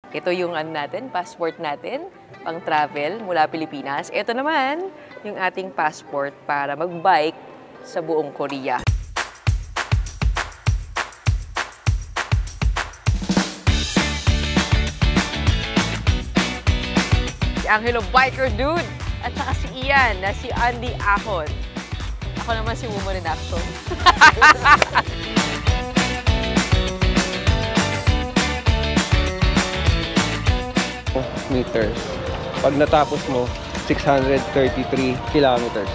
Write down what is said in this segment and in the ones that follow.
Ito yung passport natin, pang travel mula Pilipinas. Ito naman yung ating passport para mag-bike sa buong Korea. Si Angelo Biker Dude at saka si Ian na si Andy Ahon. Ako naman si Woman in Action. Meters. Pag natapos mo, 633 kilometers.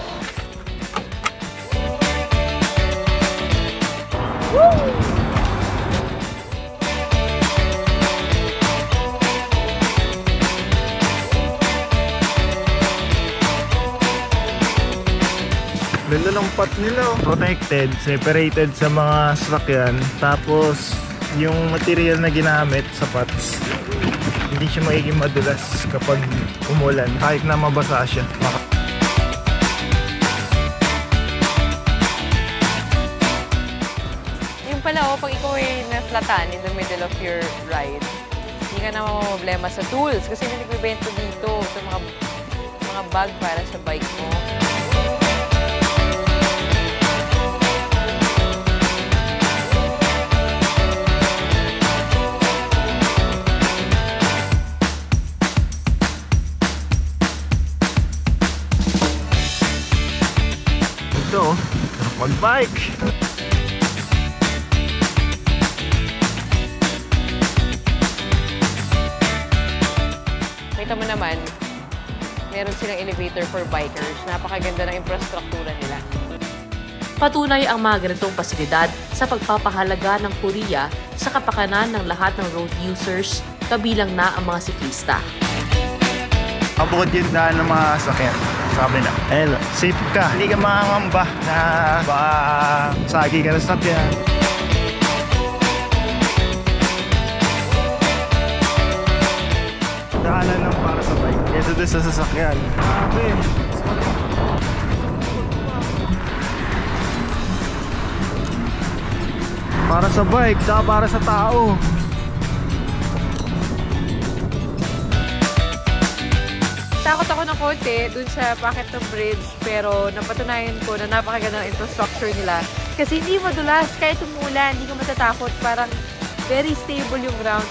Woo! Ganda ng pot nila. Protected, separated sa mga sasakyan. Tapos, yung material na ginamit sa pots, hindi siya magiging madulas kapag umulan, kahit na mabasa siya. Yung pala, pag ikaw ay naflatan in the middle of your ride, hindi ka na mamamblema sa tools kasi may nagbibento dito sa mga bag para sa bike mo. Ito, mag-bike! Kita mo naman, meron silang elevator for bikers. Napakaganda ng infrastruktura nila. Patunay ang mga ganitong pasilidad sa pagpapahalaga ng Korea sa kapakanan ng lahat ng road users, kabilang na ang mga siklista. Abot yung daan ng mga sakyan. Sabi na, safe ka. Hindi ka makangamba na baka sagi ka na sakyan. Daanan lang para sa bike. Ito doon sa sasakyan. Grabe. Para sa bike, tsaka para sa tao. Takot ako ng konti dun sa packet ng bridge, pero napatunayan ko na napakaganda ng infrastructure nila. Kasi hindi madulas, kahit umulan, hindi ka matatakot. Parang very stable yung ground.